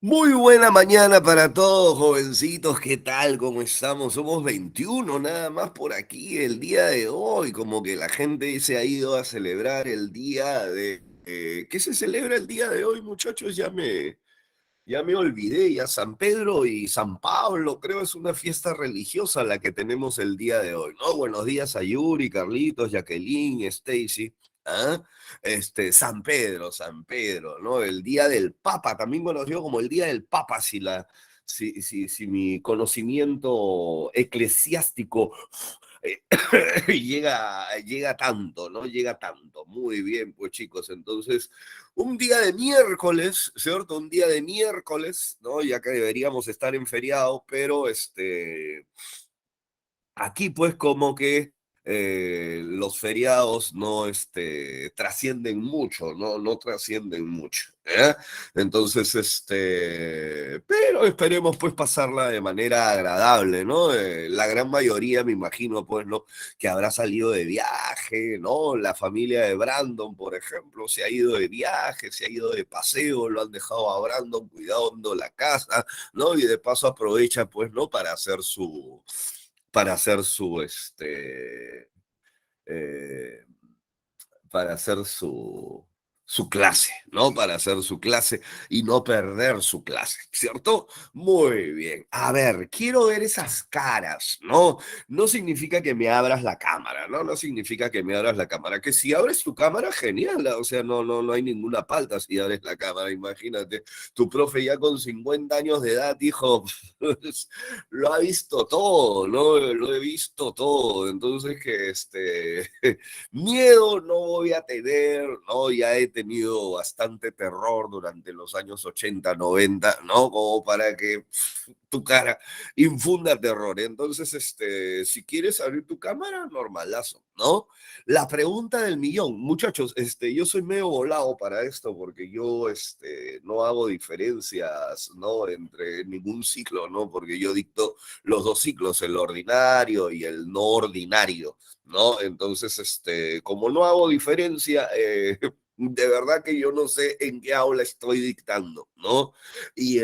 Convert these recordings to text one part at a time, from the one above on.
Muy buena mañana para todos, jovencitos. ¿Qué tal? ¿Cómo estamos? Somos 21 nada más por aquí el día de hoy. Como que la gente se ha ido a celebrar el día de... ¿qué se celebra el día de hoy, muchachos? Ya me olvidé, ya San Pedro y San Pablo, creo es una fiesta religiosa la que tenemos el día de hoy, ¿no? Buenos días a Yuri, Carlitos, Jacqueline, Stacy. ¿Ah? San Pedro, ¿no? El día del Papa, también conocido como el día del Papa, si mi conocimiento eclesiástico eh, llega tanto, ¿no? Llega tanto. Muy bien, pues chicos, entonces un día de miércoles, ¿cierto? Un día de miércoles, ¿no? Ya que deberíamos estar en feriado, pero aquí pues como que los feriados no trascienden mucho, no trascienden mucho. ¿Eh? Entonces, pero esperemos pues pasarla de manera agradable, ¿no? La gran mayoría, me imagino, pues, ¿no? Que habrá salido de viaje, ¿no? La familia de Brandon, por ejemplo, se ha ido de viaje, se ha ido de paseo, lo han dejado a Brandon cuidando la casa, ¿no? Y de paso aprovecha, pues, ¿no? Para hacer eh, para hacer su clase, ¿no? Para hacer su clase y no perder su clase, ¿cierto? Muy bien. A ver, quiero ver esas caras, ¿no? No significa que me abras la cámara, ¿no? No significa que me abras la cámara. Que si abres tu cámara, genial, o sea, no hay ninguna falta si abres la cámara, imagínate. Tu profe ya con 50 años de edad dijo, lo ha visto todo, ¿no? Lo he visto todo. Entonces, miedo no voy a tener, ¿no? Ya he tenido bastante terror durante los años 80, 90, ¿no? Como para que tu cara infunda terror. Entonces, si quieres abrir tu cámara, normalazo, ¿no? La pregunta del millón, muchachos, yo soy medio volado para esto porque yo, no hago diferencias, ¿no? Entre ningún ciclo, ¿no? Porque yo dicto los dos ciclos, el ordinario y el no ordinario, ¿no? Entonces, como no hago diferencia, de verdad que yo no sé en qué aula estoy dictando, ¿no? Y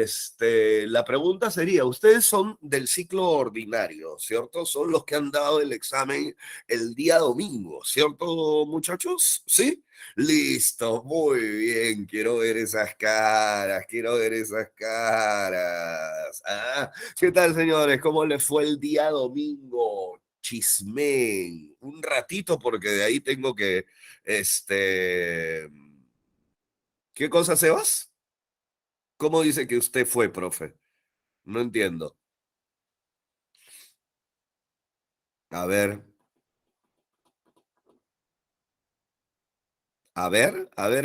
la pregunta sería, ustedes son del ciclo ordinario, ¿cierto? Son los que han dado el examen el día domingo, ¿cierto, muchachos? ¿Sí? Listo, muy bien, quiero ver esas caras, quiero ver esas caras. Ah, ¿qué tal, señores? ¿Cómo les fue el día domingo? Chismén, un ratito porque de ahí tengo que, ¿qué cosa, Sebas? ¿Cómo dice que usted fue, profe? No entiendo. A ver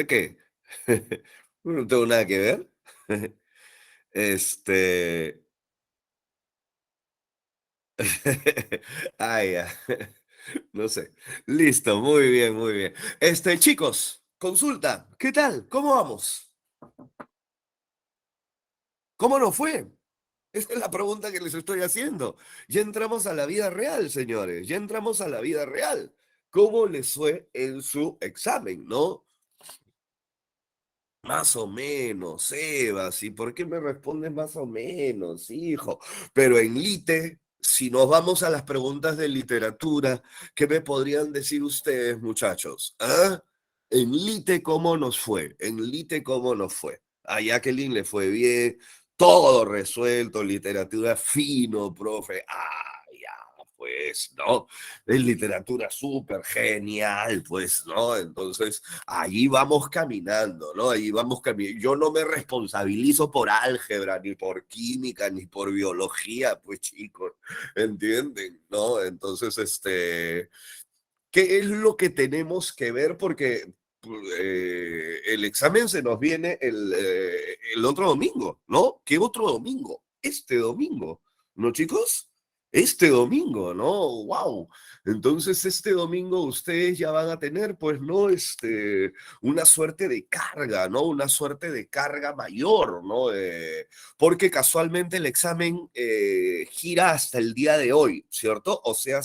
qué. No tengo nada que ver. Este, ya. No sé. Listo, muy bien, muy bien. Chicos, consulta, ¿qué tal? ¿Cómo vamos? ¿Cómo nos fue? Esa es la pregunta que les estoy haciendo. Ya entramos a la vida real, señores. Ya entramos a la vida real. ¿Cómo les fue en su examen, no? Más o menos, Sebas. ¿Y por qué me respondes más o menos, hijo? Pero en Lite, si nos vamos a las preguntas de literatura, ¿qué me podrían decir ustedes, muchachos? ¿Ah? En Lite, ¿cómo nos fue? En Lite, ¿cómo nos fue? A Jacqueline le fue bien, todo resuelto, literatura fino, profe. Ya, pues, ¿no? Es literatura súper genial, pues, ¿no? Entonces ahí vamos caminando, ¿no? Ahí vamos caminando. Yo no me responsabilizo por álgebra, ni por química, ni por biología, pues chicos, ¿entienden? ¿No? Entonces, ¿qué es lo que tenemos que ver? Porque el examen se nos viene el otro domingo, ¿no? ¿Qué otro domingo? Este domingo, ¿no, chicos? Este domingo, ¿no? ¡Wow! Entonces, este domingo ustedes ya van a tener, pues, ¿no? Una suerte de carga, ¿no? Una suerte de carga mayor, ¿no? Porque casualmente el examen gira hasta el día de hoy, ¿cierto? O sea,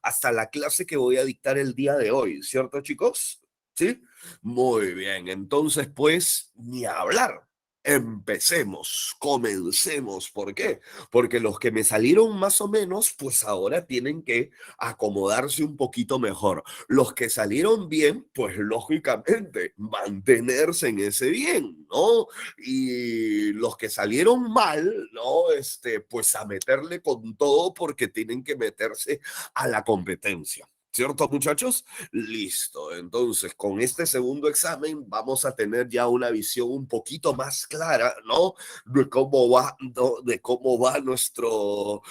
hasta la clase que voy a dictar el día de hoy, ¿cierto, chicos? ¿Sí? Muy bien, entonces, pues, ni hablar. Empecemos, comencemos. ¿Por qué? Porque los que me salieron más o menos, pues ahora tienen que acomodarse un poquito mejor. Los que salieron bien, pues lógicamente mantenerse en ese bien, ¿no? Y los que salieron mal, ¿no? Pues a meterle con todo porque tienen que meterse a la competencia. ¿Cierto, muchachos? Listo. Entonces, con este segundo examen vamos a tener ya una visión un poquito más clara, ¿no? De cómo va, ¿no? De cómo va nuestro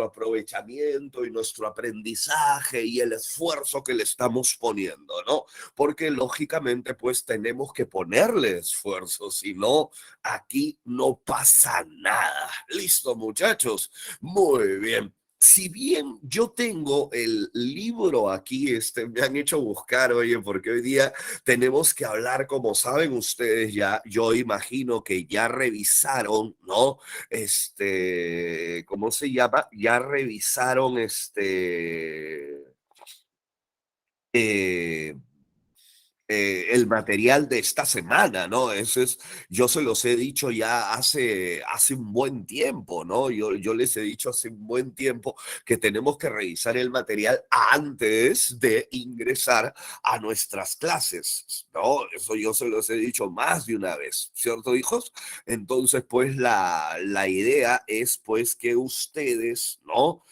aprovechamiento y nuestro aprendizaje y el esfuerzo que le estamos poniendo, ¿no? Porque lógicamente, pues tenemos que ponerle esfuerzo, si no, aquí no pasa nada. Listo, muchachos. Muy bien. Si bien yo tengo el libro aquí, me han hecho buscar, oye, porque hoy día tenemos que hablar, como saben ustedes ya, yo imagino que ya revisaron, ¿no? ¿Cómo se llama? Ya revisaron eh, el material de esta semana, ¿no? Eso es, yo se los he dicho ya hace un buen tiempo, ¿no? Yo les he dicho hace un buen tiempo que tenemos que revisar el material antes de ingresar a nuestras clases, ¿no? Eso yo se los he dicho más de una vez, ¿cierto, hijos? Entonces, pues la idea es, pues, que ustedes, ¿no?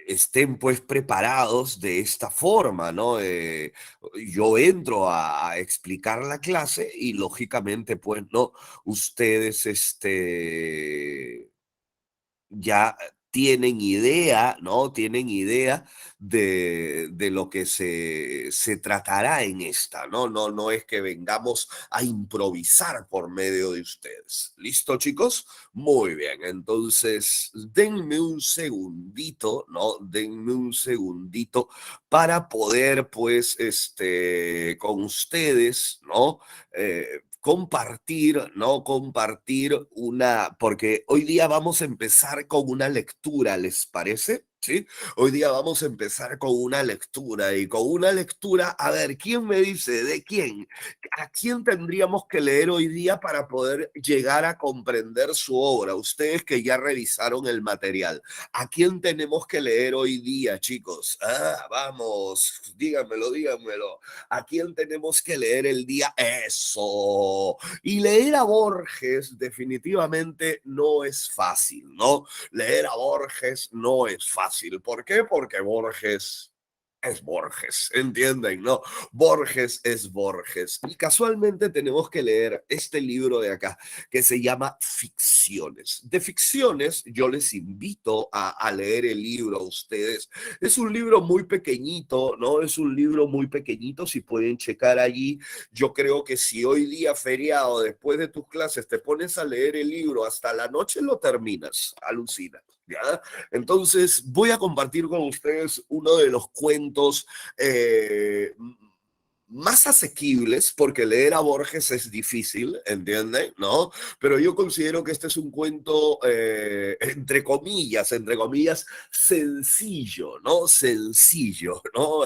Estén pues preparados de esta forma, ¿no? Yo entro a explicar la clase y lógicamente pues no, ustedes ya tienen idea, ¿no? Tienen idea de lo que se tratará en esta, ¿no? No es que vengamos a improvisar por medio de ustedes. ¿Listo, chicos? Muy bien, entonces denme un segundito, ¿no? Denme un segundito para poder, pues, con ustedes, ¿no? Compartir, ¿no? Compartir porque hoy día vamos a empezar con una lectura, ¿les parece? ¿Sí? Hoy día vamos a empezar con una lectura y con una lectura, a ver, ¿quién me dice de quién? ¿A quién tendríamos que leer hoy día para poder llegar a comprender su obra? Ustedes que ya revisaron el material, ¿a quién tenemos que leer hoy día, chicos? Ah, vamos, díganmelo, díganmelo. ¿A quién tenemos que leer el día? Eso. Y leer a Borges definitivamente no es fácil, ¿no? Leer a Borges no es fácil. ¿Por qué? Porque Borges es Borges, ¿entienden? No, Borges es Borges. Y casualmente tenemos que leer este libro de acá, que se llama Ficciones. De ficciones, yo les invito a leer el libro a ustedes. Es un libro muy pequeñito, ¿no? Es un libro muy pequeñito, si pueden checar allí. Yo creo que si hoy día feriado, después de tus clases, te pones a leer el libro hasta la noche, lo terminas. Alucina. ¿Ya? Entonces, voy a compartir con ustedes uno de los cuentos más asequibles, porque leer a Borges es difícil, ¿entienden? ¿No? Pero yo considero que este es un cuento, entre comillas, sencillo, ¿no? Sencillo, ¿no?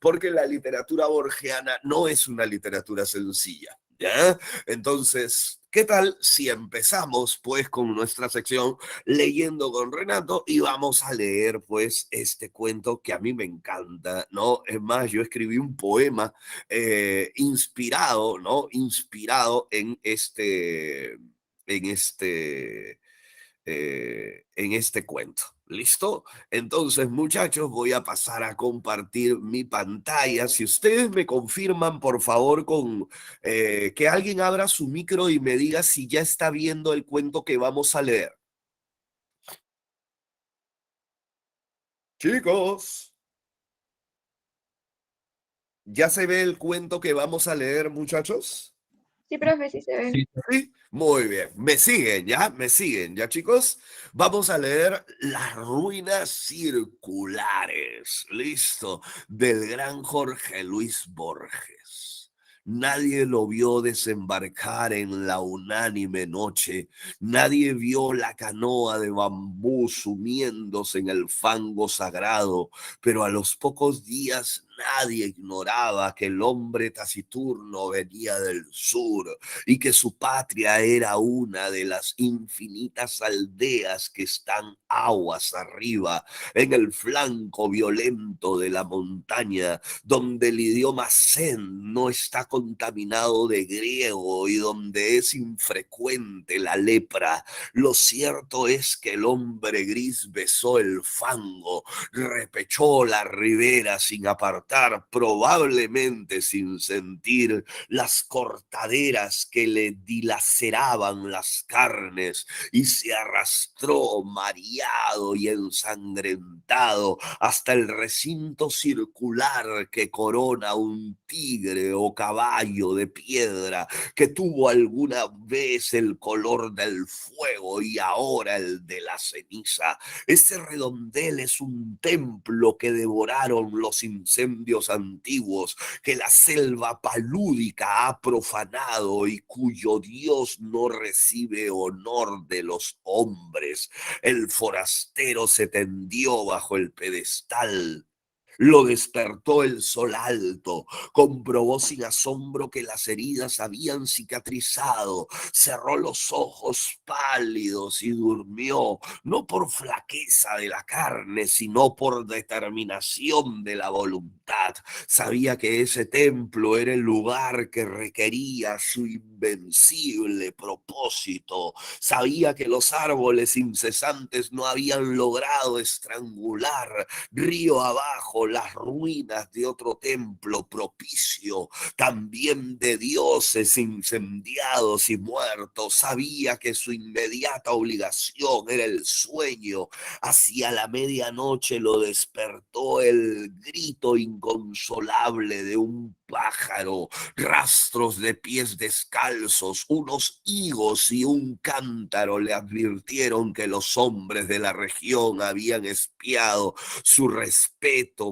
Porque la literatura borgiana no es una literatura sencilla. ¿Ya? Entonces, ¿qué tal si empezamos pues con nuestra sección leyendo con Renato y vamos a leer pues este cuento que a mí me encanta, ¿no? Es más, yo escribí un poema inspirado, ¿no? Inspirado en este, en este cuento. ¿Listo? Entonces, muchachos, voy a pasar a compartir mi pantalla. Si ustedes me confirman, por favor, con que alguien abra su micro y me diga si ya está viendo el cuento que vamos a leer. Chicos, ¿ya se ve el cuento que vamos a leer, muchachos? Sí, profe, sí se ve. Sí, Sí, muy bien. Me siguen, ya, chicos. Vamos a leer Las ruinas circulares. Listo, del gran Jorge Luis Borges. Nadie lo vio desembarcar en la unánime noche. Nadie vio la canoa de bambú sumiéndose en el fango sagrado, pero a los pocos días nadie ignoraba que el hombre taciturno venía del sur y que su patria era una de las infinitas aldeas que están aguas arriba, en el flanco violento de la montaña, donde el idioma zen no está contaminado de griego y donde es infrecuente la lepra. Lo cierto es que el hombre gris besó el fango, repechó la ribera sin apartar, probablemente sin sentir las cortaderas que le dilaceraban las carnes, y se arrastró mareado y ensangrentado hasta el recinto circular que corona un tigre o caballo de piedra que tuvo alguna vez el color del fuego y ahora el de la ceniza. Ese redondel es un templo que devoraron los incendios antiguos, que la selva palúdica ha profanado y cuyo Dios no recibe honor de los hombres. El forastero se tendió bajo el pedestal. Lo despertó el sol alto, comprobó sin asombro que las heridas habían cicatrizado, cerró los ojos pálidos y durmió, no por flaqueza de la carne, sino por determinación de la voluntad. Sabía que ese templo era el lugar que requería su invencible propósito. Sabía que los árboles incesantes no habían logrado estrangular río abajo las ruinas de otro templo propicio, también de dioses incendiados y muertos. Sabía que su inmediata obligación era el sueño. Hacia la medianoche lo despertó el grito inconsolable de un pájaro, rastros de pies descalzos, unos higos y un cántaro le advirtieron que los hombres de la región habían espiado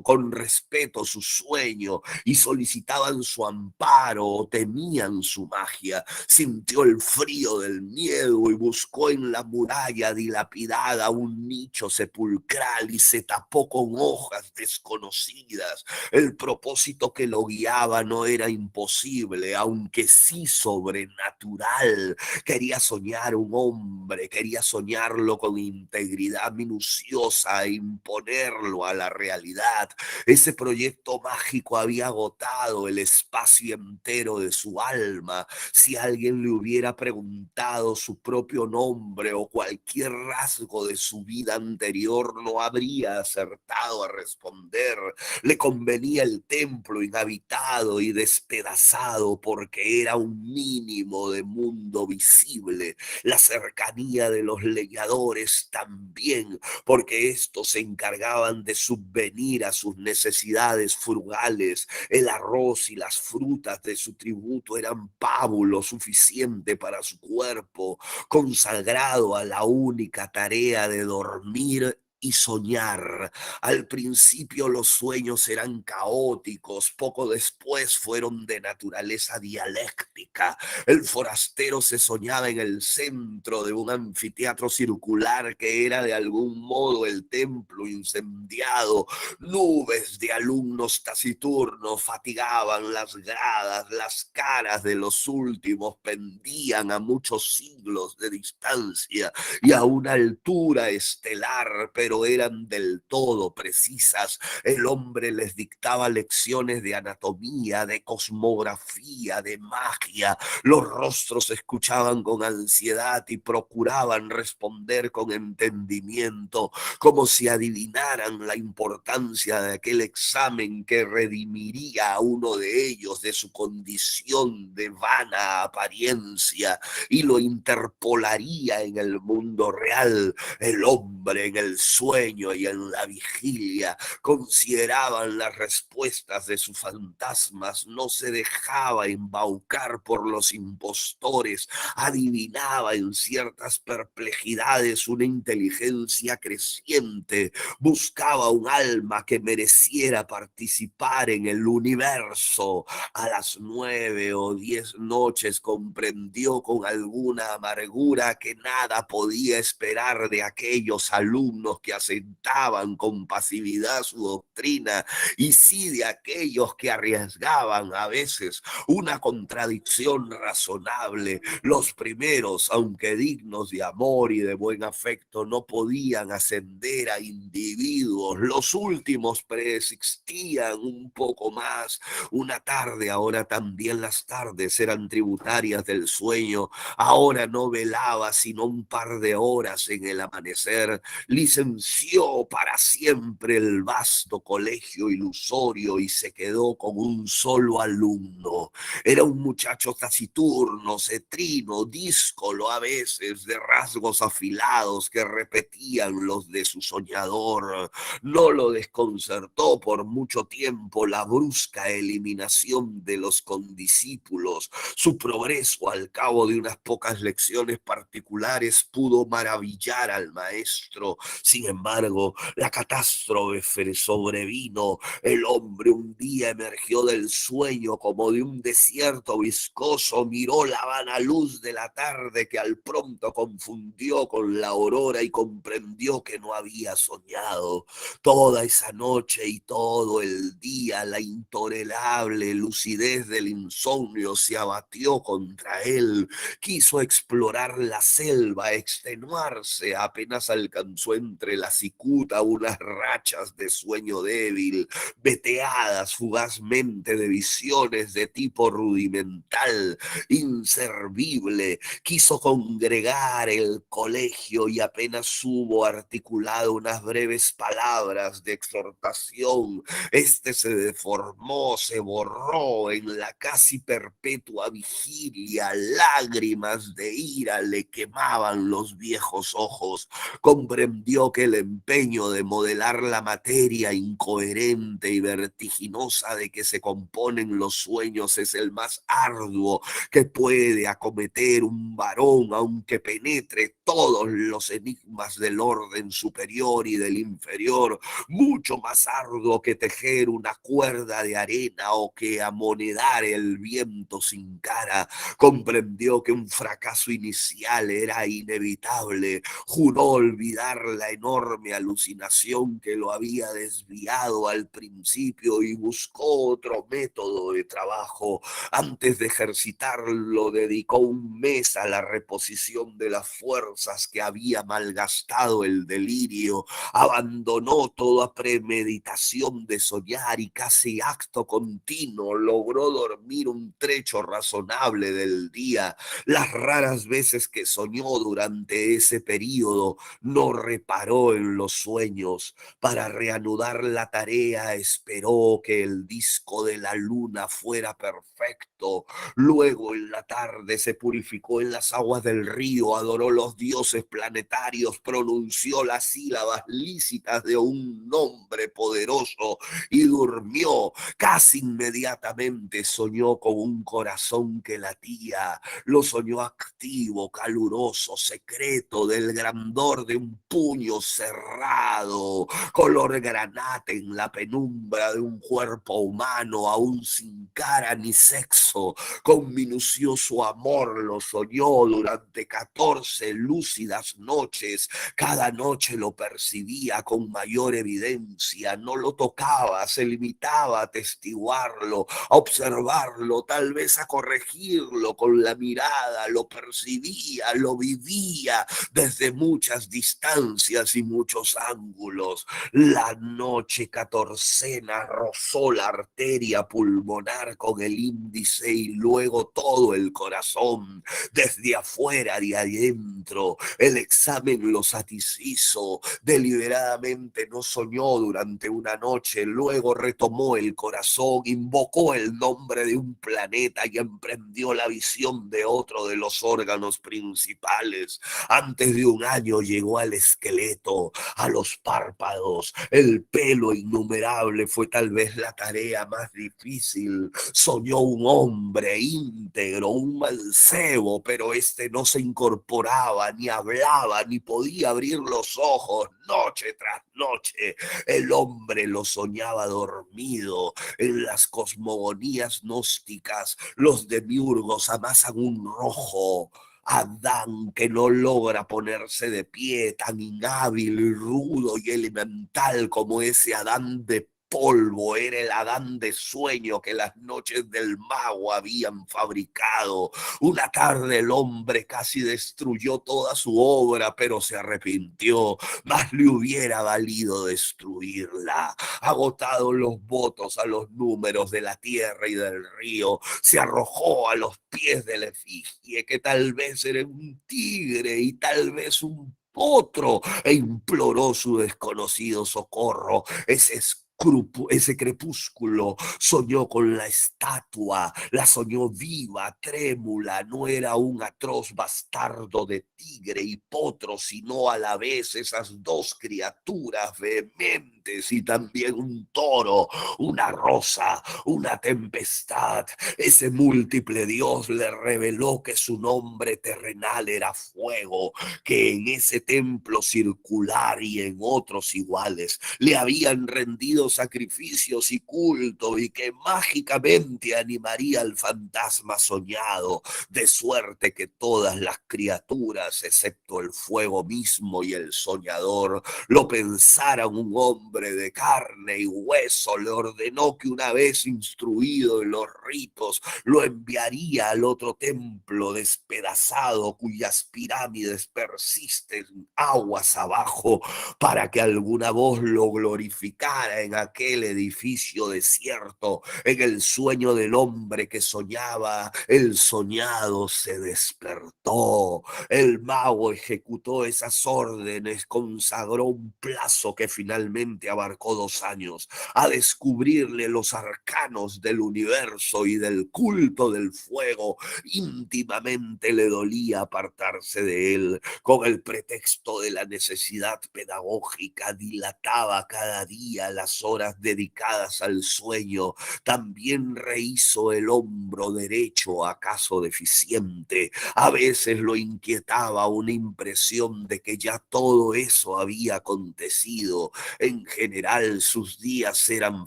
con respeto su sueño, y solicitaban su amparo o temían su magia. Sintió el frío del miedo y buscó en la muralla dilapidada un nicho sepulcral y se tapó con hojas desconocidas. El propósito que lo guiaba no era imposible, aunque sí sobrenatural. Quería soñar un hombre, quería soñarlo con integridad minuciosa e imponerlo a la realidad. Ese proyecto mágico había agotado el espacio entero de su alma. Si alguien le hubiera preguntado su propio nombre o cualquier rasgo de su vida anterior, no habría acertado a responder. Le convenía el templo inhabitado y despedazado porque era un mínimo de mundo visible. La cercanía de los leñadores también, porque estos se encargaban de subvenir a sus necesidades frugales. El arroz y las frutas de su tributo eran pábulo suficiente para su cuerpo, consagrado a la única tarea de dormir y soñar. Al principio los sueños eran caóticos, poco después fueron de naturaleza dialéctica. El forastero se soñaba en el centro de un anfiteatro circular que era de algún modo el templo incendiado. Nubes de alumnos taciturnos fatigaban las gradas, las caras de los últimos pendían a muchos siglos de distancia y a una altura estelar, pero eran del todo precisas. El hombre les dictaba lecciones de anatomía, de cosmografía, de magia. Los rostros escuchaban con ansiedad y procuraban responder con entendimiento, como si adivinaran la importancia de aquel examen que redimiría a uno de ellos de su condición de vana apariencia y lo interpolaría en el mundo real. El hombre en el sueño y en la vigilia consideraban las respuestas de sus fantasmas, no se dejaba embaucar por los impostores, adivinaba en ciertas perplejidades una inteligencia creciente, buscaba un alma que mereciera participar en el universo. A las 9 o 10 noches comprendió con alguna amargura que nada podía esperar de aquellos alumnos que asentaban con pasividad su doctrina, y sí de aquellos que arriesgaban a veces una contradicción razonable. Los primeros, aunque dignos de amor y de buen afecto, no podían ascender a individuos. Los últimos preexistían un poco más. Una tarde, ahora también las tardes eran tributarias del sueño. Ahora no velaba sino un par de horas en el amanecer. Licenció para siempre el vasto colegio ilusorio y se quedó con un solo alumno. Era un muchacho taciturno, cetrino, díscolo a veces, de rasgos afilados que repetían los de su soñador. No lo desconcertó por mucho tiempo la brusca eliminación de los condiscípulos. Su progreso al cabo de unas pocas lecciones particulares pudo maravillar al maestro. Sin embargo, la catástrofe sobrevino. El hombre un día emergió del sueño como de un desierto viscoso, miró la vana luz de la tarde que al pronto confundió con la aurora y comprendió que no había soñado. Toda esa noche y todo el día la intolerable lucidez del insomnio se abatió contra él. Quiso explorar la selva, extenuarse, apenas alcanzó entre la cicuta unas rachas de sueño débil, veteadas fugazmente de visiones de tipo rudimental, inservible. Quiso congregar el colegio y apenas hubo articulado unas breves palabras de exhortación, este se deformó, se borró en la casi perpetua vigilia. Lágrimas de ira le quemaban los viejos ojos. Comprendió que el empeño de modelar la materia incoherente y vertiginosa de que se componen los sueños es el más arduo que puede acometer un varón, aunque penetre todos los enigmas del orden superior y del inferior. Mucho más arduo que tejer una cuerda de arena o que amonedar el viento sin cara. Comprendió que un fracaso inicial era inevitable. Juró olvidar la enorme alucinación que lo había desviado al principio y buscó otro método de trabajo. Antes de ejercitarlo, dedicó un mes a la reposición de las fuerzas que había malgastado el delirio. Abandonó toda premeditación de soñar y casi acto continuo logró dormir un trecho razonable del día. Las raras veces que soñó durante ese periodo no reparó en los sueños. Para reanudar la tarea esperó que el disco de la luna fuera perfecto. Luego en la tarde se purificó en las aguas del río, adoró los dioses planetarios, pronunció las sílabas lícitas de un nombre poderoso y durmió. Casi inmediatamente soñó con un corazón que latía. Lo soñó activo, caluroso, secreto, del grandor de un puño cerrado, color granate en la penumbra de un cuerpo humano, aún sin cara ni sexo. Con minucioso amor lo soñó durante 14 lúcidas noches. Cada noche lo percibía con mayor evidencia, no lo tocaba, se limitaba a testiguarlo, a observarlo, tal vez a corregirlo con la mirada, lo percibía, lo vivía desde muchas distancias y muchos ángulos. La noche catorcena rozó la arteria pulmonar con el índice y luego todo el corazón, desde afuera y adentro. El examen lo satisfizo. Deliberadamente no soñó durante una noche, luego retomó el corazón, invocó el nombre de un planeta y emprendió la visión de otro de los órganos principales. Antes de un año llegó al esqueleto, a los párpados, el pelo innumerable fue tal vez la tarea más difícil. Soñó un hombre íntegro, un mancebo, pero este no se incorporaba, ni hablaba, ni podía abrir los ojos. Noche tras noche, el hombre lo soñaba dormido. En las cosmogonías gnósticas, los demiurgos amasan un rojo Adán que no logra ponerse de pie, tan inhábil y rudo y elemental como ese Adán de polvo, era el Adán de sueño que las noches del mago habían fabricado. Una tarde el hombre casi destruyó toda su obra, pero se arrepintió. Más le hubiera valido destruirla. Agotado los votos a los números de la tierra y del río, se arrojó a los pies de la efigie, que tal vez era un tigre y tal vez un potro, e imploró su desconocido socorro. Ese crepúsculo soñó con la estatua, la soñó viva, trémula, no era un atroz bastardo de tigre y potro, sino a la vez esas dos criaturas vehementes y también un toro, una rosa, una tempestad. Ese múltiple Dios le reveló que su nombre terrenal era fuego, que en ese templo circular y en otros iguales le habían rendido sacrificios y culto, y que mágicamente animaría al fantasma soñado, de suerte que todas las criaturas, excepto el fuego mismo y el soñador, lo pensaran un hombre de carne y hueso. Le ordenó que una vez instruido en los ritos, lo enviaría al otro templo despedazado, cuyas pirámides persisten aguas abajo, para que alguna voz lo glorificara en aquel edificio desierto. En el sueño del hombre que soñaba, el soñado se despertó. El mago ejecutó esas órdenes, consagró un plazo que finalmente abarcó 2 años, a descubrirle los arcanos del universo y del culto del fuego. Íntimamente le dolía apartarse de él. Con el pretexto de la necesidad pedagógica, dilataba cada día las horas dedicadas al sueño. También rehizo el hombro derecho, acaso deficiente. A veces lo inquietaba una impresión de que ya todo eso había acontecido. En general sus días eran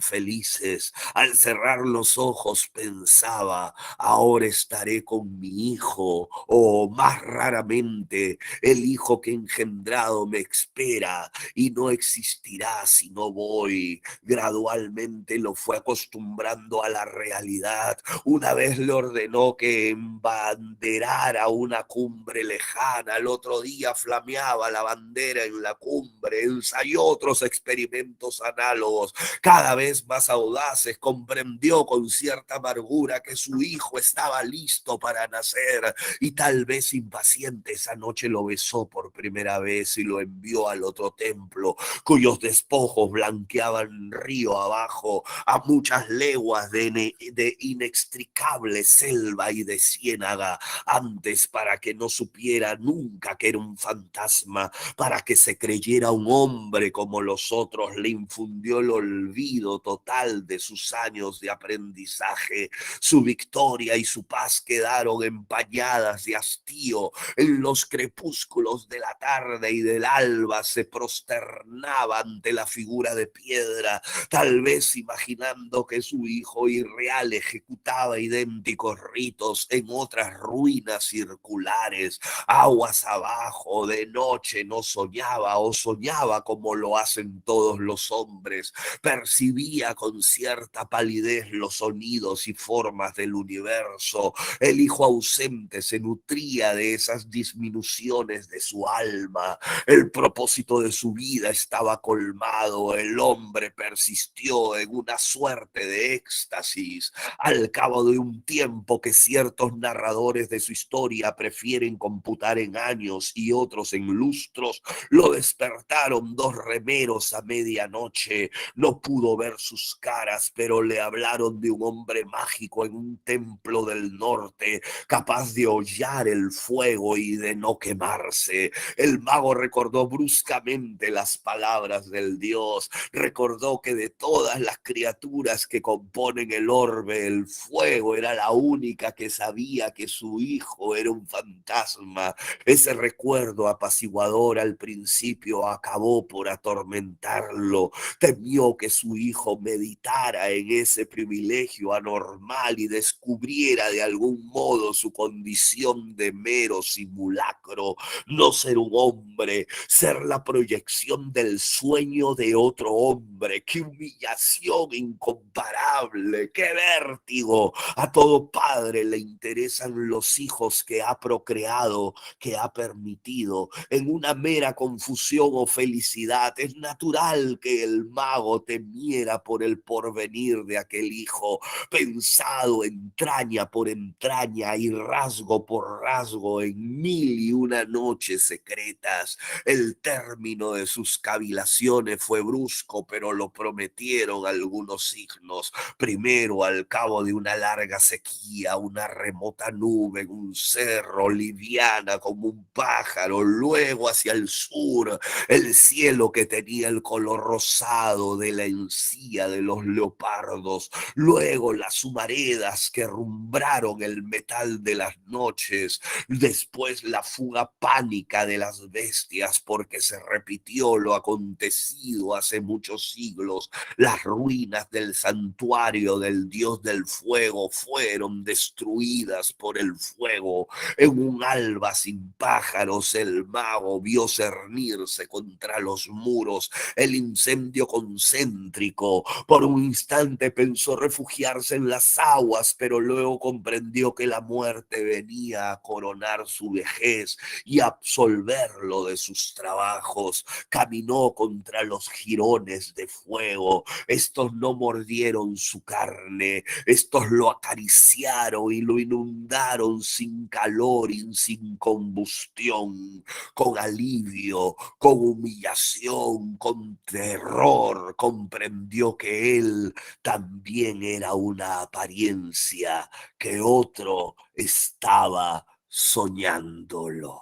felices. Al cerrar los ojos pensaba: ahora estaré con mi hijo, o más raramente: el hijo que he engendrado me espera y no existirá si no voy. Gradualmente lo fue acostumbrando a la realidad. Una vez le ordenó que embanderara una cumbre lejana. Al otro día flameaba la bandera en la cumbre. Ensayó otros experimentos análogos, cada vez más audaces. Comprendió con cierta amargura que su hijo estaba listo para nacer, y tal vez impaciente, esa noche lo besó por primera vez y lo envió al otro templo, cuyos despojos blanqueaban río abajo, a muchas leguas de inextricable selva y de ciénaga. Antes, para que no supiera nunca que era un fantasma, para que se creyera un hombre como los otros, le infundió el olvido total de sus años de aprendizaje. Su victoria y su paz quedaron empañadas de hastío. En los crepúsculos de la tarde y del alba se prosternaba ante la figura de piedra, tal vez imaginando que su hijo irreal ejecutaba idénticos ritos en otras ruinas circulares. Aguas abajo, de noche no soñaba, o soñaba como lo hacen todos los hombres. Percibía con cierta palidez los sonidos y formas del universo. El hijo ausente se nutría de esas disminuciones de su alma. El propósito de su vida estaba colmado. El hombre persistió en una suerte de éxtasis. Al cabo de un tiempo que ciertos narradores de su historia prefieren computar en años y otros en lustros, lo despertaron 2 remeros a medianoche. No pudo ver sus caras, pero le hablaron de un hombre mágico en un templo del norte, capaz de hollar el fuego y de no quemarse. El mago recordó bruscamente las palabras del dios, recordó que de todas las criaturas que componen el orbe, el fuego era la única que sabía que su hijo era un fantasma. Ese recuerdo apaciguador al principio acabó por atormentarlo. Temió que su hijo meditara en ese privilegio anormal y descubriera de algún modo su condición de mero simulacro, no ser un hombre, ser la proyección del sueño de otro hombre. ¡Qué humillación incomparable! ¡Qué vértigo! A todo padre le interesan los hijos que ha procreado, que ha permitido. En una mera confusión o felicidad, es natural que el mago temiera por el porvenir de aquel hijo, pensado entraña por entraña y rasgo por rasgo en mil y una noches secretas. El término de sus cavilaciones fue brusco, pero lo prometieron algunos signos. Primero, al cabo de una larga sequía, una remota nube en un cerro, liviana como un pájaro. Luego, hacia el sur, el cielo que tenía el color rosado de la encía de los leopardos. Luego, las humaredas que rumbraron el metal de las noches. Después, la fuga pánica de las bestias, porque se repitió lo acontecido hace muchos siglos. Las ruinas del santuario del dios del fuego fueron destruidas por el fuego. En un alba sin pájaros, el mago vio cernirse contra los muros el incendio concéntrico. Por un instante pensó refugiarse en las aguas, pero luego comprendió que la muerte venía a coronar su vejez y absolverlo de sus trabajos. Caminó contra los jirones de fuego. Estos no mordieron su carne, estos lo acariciaron y lo inundaron sin calor y sin combustión, con alivio, con humillación, con terror. Comprendió que él también era una apariencia, que otro estaba soñándolo.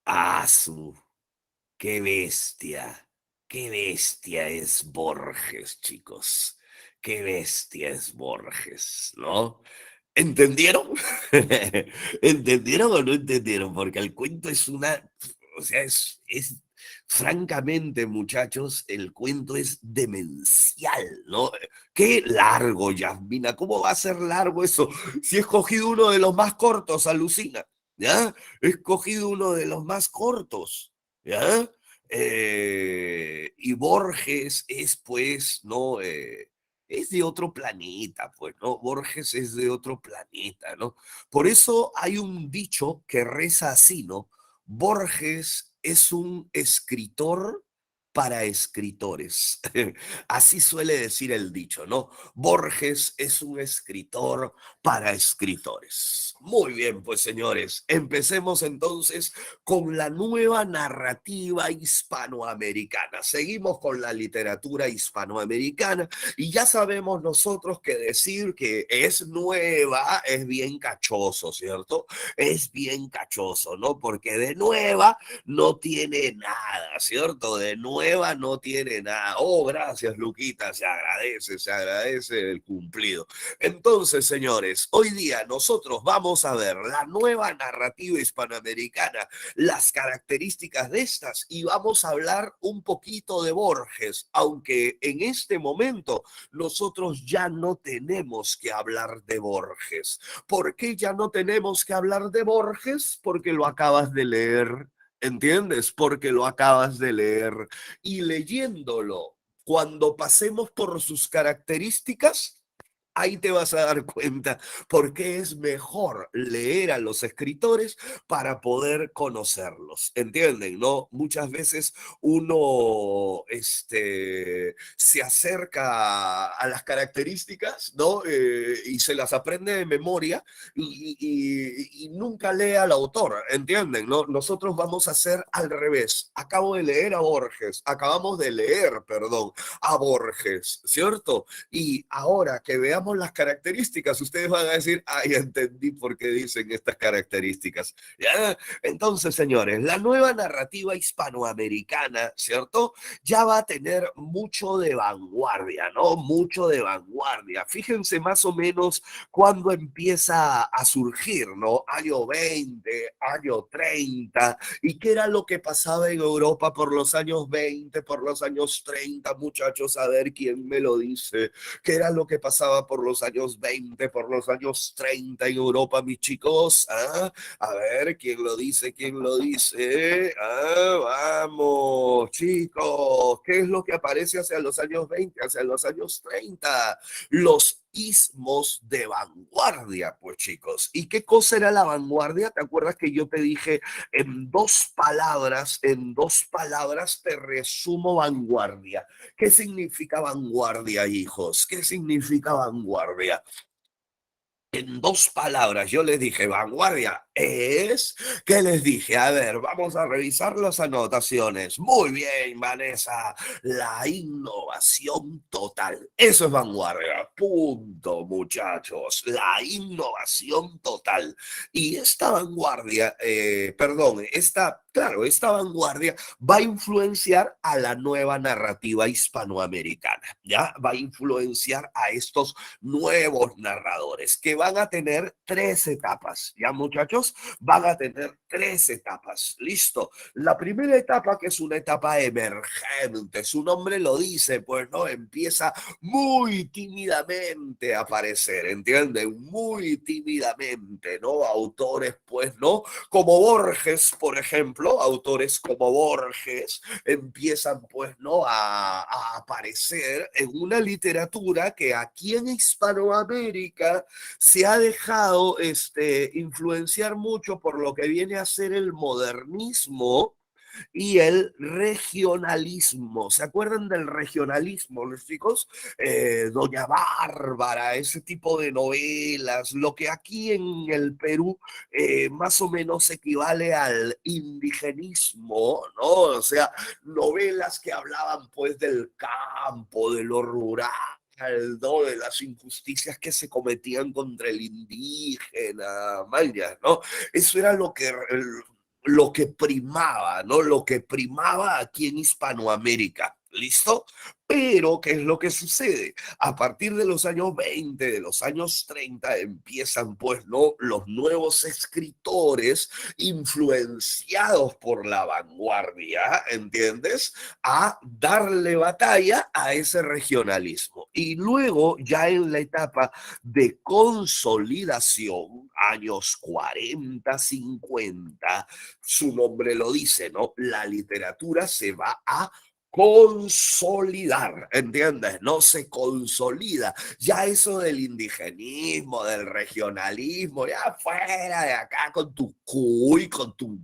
Ah, qué bestia es Borges, chicos. Qué bestia es Borges, ¿no? ¿Entendieron? ¿Entendieron o no entendieron? Porque el cuento es una, o sea, es francamente, muchachos, el cuento es demencial, ¿no? Qué largo, Yasmina, ¿cómo va a ser largo eso? Si he escogido uno de los más cortos, alucina, ¿ya? He escogido uno de los más cortos, ¿ya? Y Borges es, pues, ¿no? Es de otro planeta, pues, ¿no? Borges es de otro planeta, ¿no? Por eso hay un dicho que reza así, ¿no? Borges es un escritor para escritores. Así suele decir el dicho, ¿no? Borges es un escritor para escritores. Muy bien, pues señores, empecemos entonces con la nueva narrativa hispanoamericana. Seguimos con la literatura hispanoamericana y ya sabemos nosotros que decir que es nueva es bien cachoso, ¿cierto? Es bien cachoso, ¿no? Porque de nueva no tiene nada, ¿cierto? De nueva no tiene nada. Oh, gracias, Luquita, se agradece el cumplido. Entonces, señores, hoy día nosotros vamos a ver la nueva narrativa hispanoamericana, las características de estas, y vamos a hablar un poquito de Borges, aunque en este momento nosotros ya no tenemos que hablar de Borges. ¿Por qué ya no tenemos que hablar de Borges? Porque lo acabas de leer, ¿entiendes? Porque lo acabas de leer. Y leyéndolo, cuando pasemos por sus características, ahí te vas a dar cuenta por qué es mejor leer a los escritores para poder conocerlos. ¿Entienden? ¿No? Muchas veces uno se acerca a las características, ¿no? Y se las aprende de memoria y nunca lee al autor. ¿Entienden? ¿No? Nosotros vamos a hacer al revés. Acabo de leer a Borges, acabamos de leer, perdón, a Borges, ¿cierto? Y ahora que veamos veamos las características. Ustedes van a decir, ya entendí por qué dicen estas características. ¿Ya? Entonces, señores, la nueva narrativa hispanoamericana, ¿cierto? Ya va a tener mucho de vanguardia, ¿no? Mucho de vanguardia. Fíjense más o menos cuando empieza a surgir, ¿no? Año 20, año 30, y qué era lo que pasaba en Europa por los años 20, por los años 30, muchachos, a ver quién me lo dice, qué era lo que pasaba por los años 20, por los años 30 en Europa, mis chicos, ¿ah? A ver, ¿quién lo dice? ¿Quién lo dice? Vamos, chicos, ¿qué es lo que aparece hacia los años 20, hacia los años 30? Los ismos de vanguardia, pues chicos. ¿Y qué cosa era la vanguardia? ¿Te acuerdas que yo te dije en dos palabras te resumo vanguardia? ¿Qué significa vanguardia, hijos? ¿Qué significa vanguardia? En dos palabras, yo les dije, vanguardia es, ¿qué les dije? A ver, vamos a revisar las anotaciones. Muy bien, Vanessa, la innovación total. Eso es vanguardia, punto, muchachos, la innovación total. Y esta vanguardia, claro, esta vanguardia va a influenciar a la nueva narrativa hispanoamericana, ¿ya? Va a influenciar a estos nuevos narradores que van a tener tres etapas, ¿ya muchachos? Van a tener tres etapas, listo. La primera etapa, que es una etapa emergente, su nombre lo dice, pues no, empieza muy tímidamente a aparecer, ¿entienden? Muy tímidamente, ¿no? Autores, pues, ¿no? Como Borges, por ejemplo, autores como Borges empiezan, pues, ¿no? A aparecer en una literatura que aquí en Hispanoamérica se ha dejado influenciar mucho por lo que viene a ser el modernismo y el regionalismo. ¿Se acuerdan del regionalismo, los chicos? Doña Bárbara, ese tipo de novelas, lo que aquí en el Perú más o menos equivale al indigenismo, ¿no? O sea, novelas que hablaban pues del campo, de lo rural, ¿no? De las injusticias que se cometían contra el indígena, mayas, ¿no? Eso era lo que primaba, ¿no? Lo que primaba aquí en Hispanoamérica. ¿Listo? Pero, ¿qué es lo que sucede? A partir de los años 20, de los años 30, empiezan, pues, ¿no? Los nuevos escritores influenciados por la vanguardia, ¿entiendes? A darle batalla a ese regionalismo. Y luego, ya en la etapa de consolidación, años 40, 50, su nombre lo dice, ¿no? La literatura se va a consolidar, ¿entiendes? No se consolida. Ya eso del indigenismo, del regionalismo, ya fuera de acá con tu cuy, con tu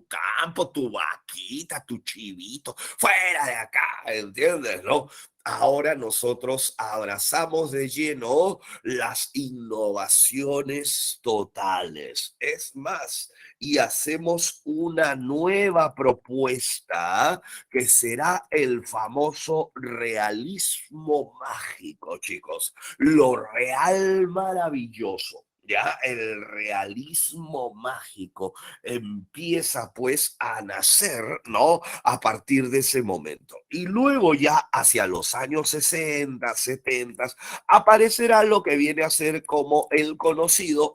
campo, tu vaquita, tu chivito, fuera de acá, ¿entiendes? ¿No? Ahora nosotros abrazamos de lleno las innovaciones totales. Es más, y hacemos una nueva propuesta que será el famoso realismo mágico, chicos. Lo real maravilloso. Ya el realismo mágico empieza pues a nacer, ¿no? A partir de ese momento. Y luego ya hacia los años 60, 70, aparecerá lo que viene a ser como el conocido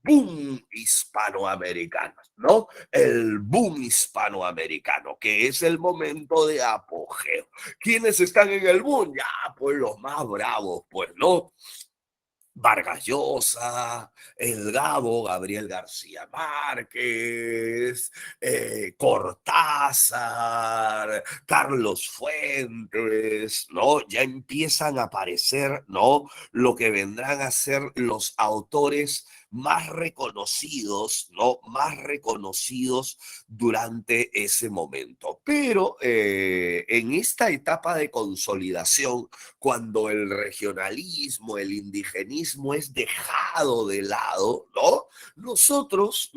boom hispanoamericano, ¿no? El boom hispanoamericano, que es el momento de apogeo. ¿Quiénes están en el boom? Ya, pues los más bravos, pues, ¿no? Vargas Llosa, el Gabo, Gabriel García Márquez, Cortázar, Carlos Fuentes, ¿no? Ya empiezan a aparecer, ¿no? Lo que vendrán a ser los autores más reconocidos, ¿no? Más reconocidos durante ese momento. Pero en esta etapa de consolidación, cuando el regionalismo, el indigenismo es dejado de lado, ¿no? Nosotros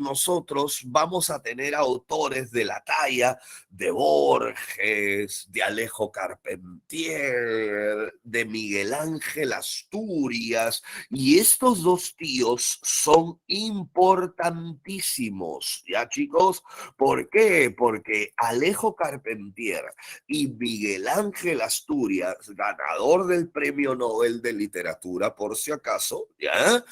vamos a tener autores de la talla de Borges, de Alejo Carpentier, de Miguel Ángel Asturias, y estos dos tíos son importantísimos, ¿ya chicos? ¿Por qué? Porque Alejo Carpentier y Miguel Ángel Asturias, ganador del Premio Nobel de Literatura, por si acaso, ¿ya?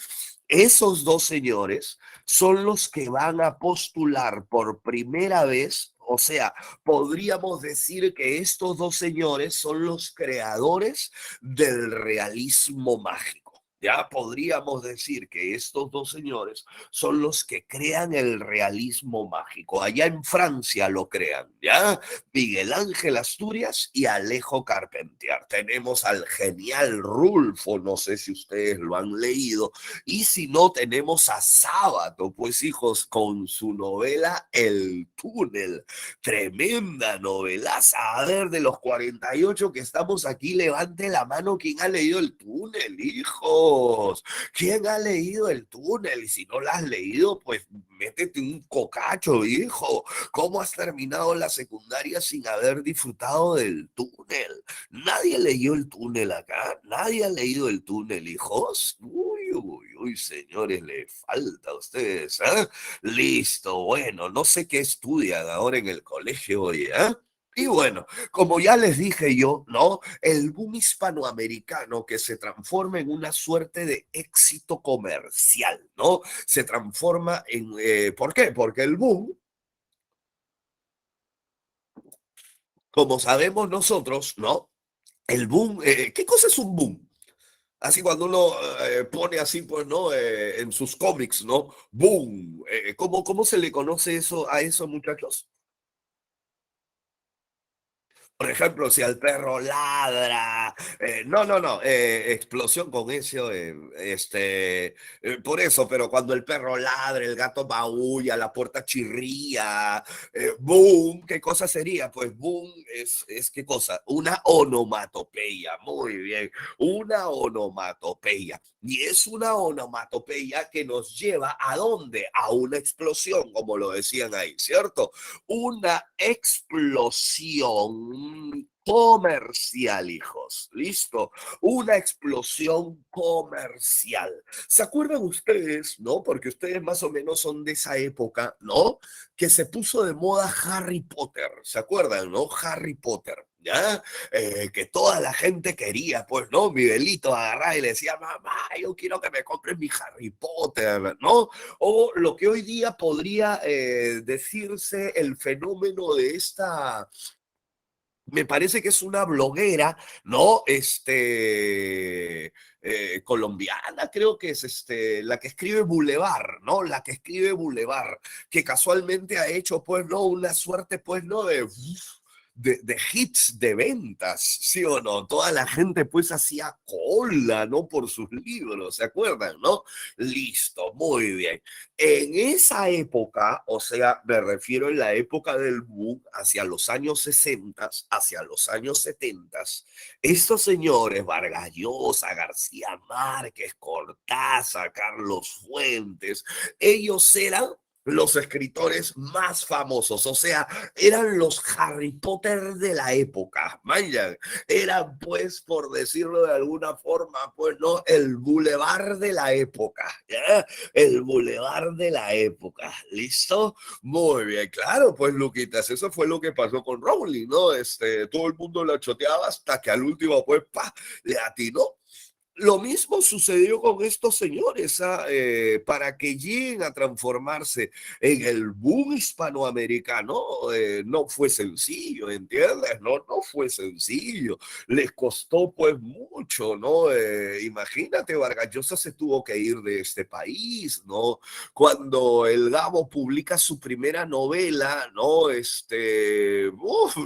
Esos dos señores son los que van a postular por primera vez, o sea, podríamos decir que estos dos señores son los creadores del realismo mágico. Ya podríamos decir que estos dos señores son los que crean el realismo mágico. Allá en Francia lo crean, ¿ya? Miguel Ángel Asturias y Alejo Carpentier. Tenemos al genial Rulfo, no sé si ustedes lo han leído, y si no, tenemos a Sábato, pues hijos, con su novela El Túnel. Tremenda novelaza. A ver, de los 48 que estamos aquí, levante la mano quien ha leído El Túnel, hijos. ¿Quién ha leído El Túnel? Y si no la has leído, pues métete un cocacho, hijo. ¿Cómo has terminado la secundaria sin haber disfrutado del túnel? Nadie leyó El Túnel acá. Nadie ha leído El Túnel, hijos. Uy, uy, uy, señores, le falta a ustedes, ¿eh? Listo, bueno, no sé qué estudian ahora en el colegio hoy, ¿eh? Y bueno, como ya les dije yo, ¿no? El boom hispanoamericano que se transforma en una suerte de éxito comercial, ¿no? Se transforma en... ¿por qué? Porque el boom, como sabemos nosotros, ¿no? El boom, ¿qué cosa es un boom? Así cuando uno pone así, pues, ¿no? En sus cómics, ¿no? Boom. ¿Cómo se le conoce eso a esos muchachos? Por ejemplo, si al perro ladra, no, explosión con eso, por eso, pero cuando el perro ladra, el gato maulla, la puerta chirría, boom, ¿qué cosa sería? Pues boom es ¿qué cosa? Una onomatopeya, muy bien, una onomatopeya. Y es una onomatopeya que nos lleva ¿a dónde? A una explosión, como lo decían ahí, ¿cierto? Una explosión comercial, hijos. Listo. Una explosión comercial. ¿Se acuerdan ustedes, no? Porque ustedes más o menos son de esa época, ¿no? Que se puso de moda Harry Potter. ¿Se acuerdan, no? Harry Potter. ¿Ya? Que toda la gente quería, pues, ¿no? Miguelito agarraba y le decía, mamá, yo quiero que me compren mi Harry Potter, ¿no? O lo que hoy día podría decirse el fenómeno de esta, me parece que es una bloguera, ¿no? Colombiana, creo que es la que escribe Boulevard, ¿no? La que escribe Boulevard, que casualmente ha hecho, pues, ¿no? Una suerte, pues, ¿no? De hits de ventas, ¿sí o no? Toda la gente pues hacía cola, ¿no? Por sus libros, ¿se acuerdan, no? Listo, muy bien. En esa época, o sea, me refiero en la época del boom, hacia los años 60, hacia los años 70, estos señores, Vargas Llosa, García Márquez, Cortázar, Carlos Fuentes, ellos eran los escritores más famosos, o sea, eran los Harry Potter de la época, man, eran pues, por decirlo de alguna forma, pues no, el bulevar de la época, ¿ya? El bulevar de la época, ¿listo? Muy bien, claro, pues Luquitas, eso fue lo que pasó con Rowling, ¿no? Todo el mundo la choteaba hasta que al último, pues, pa, le atinó. Lo mismo sucedió con estos señores, para que lleguen a transformarse en el boom hispanoamericano, no fue sencillo, ¿entiendes? No fue sencillo, les costó pues mucho, ¿no? Imagínate, Vargas Llosa se tuvo que ir de este país, ¿no? Cuando el Gabo publica su primera novela, ¿no?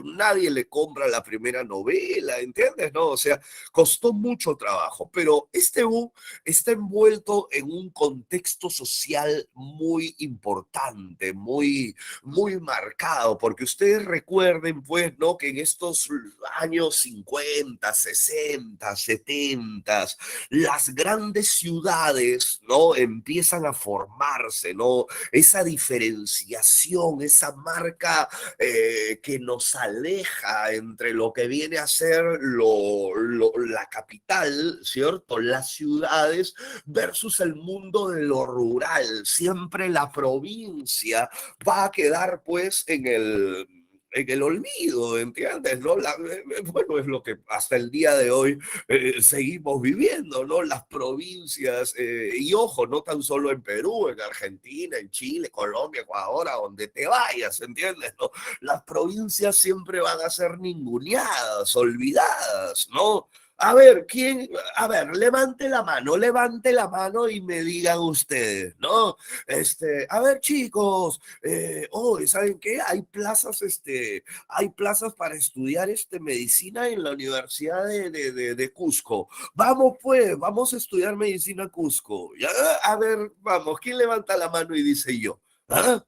Nadie le compra la primera novela, ¿entiendes? ¿No? O sea, costó mucho trabajo, Pero este U está envuelto en un contexto social muy importante, muy marcado, porque ustedes recuerden, pues, ¿no? Que en estos años 50, 60, 70, las grandes ciudades, ¿no? Empiezan a formarse, ¿no? Esa diferenciación, esa marca que nos aleja entre lo que viene a ser la capital, ¿cierto? Las ciudades versus el mundo de lo rural. Siempre la provincia va a quedar pues en el olvido, ¿entiendes? ¿No? Bueno, es lo que hasta el día de hoy seguimos viviendo, ¿no? Las provincias, y ojo, no tan solo en Perú, en Argentina, en Chile, Colombia, Ecuador, a donde te vayas, ¿entiendes? ¿No? Las provincias siempre van a ser ninguneadas, olvidadas, ¿no? A ver, ¿quién? A ver, levante la mano y me digan ustedes, ¿no? A ver, chicos, hoy, ¿saben qué? Hay plazas para estudiar medicina en la Universidad de Cusco. Vamos, pues, vamos a estudiar medicina en Cusco. ¿Ya? A ver, vamos, ¿quién levanta la mano y dice yo? ¿Ah?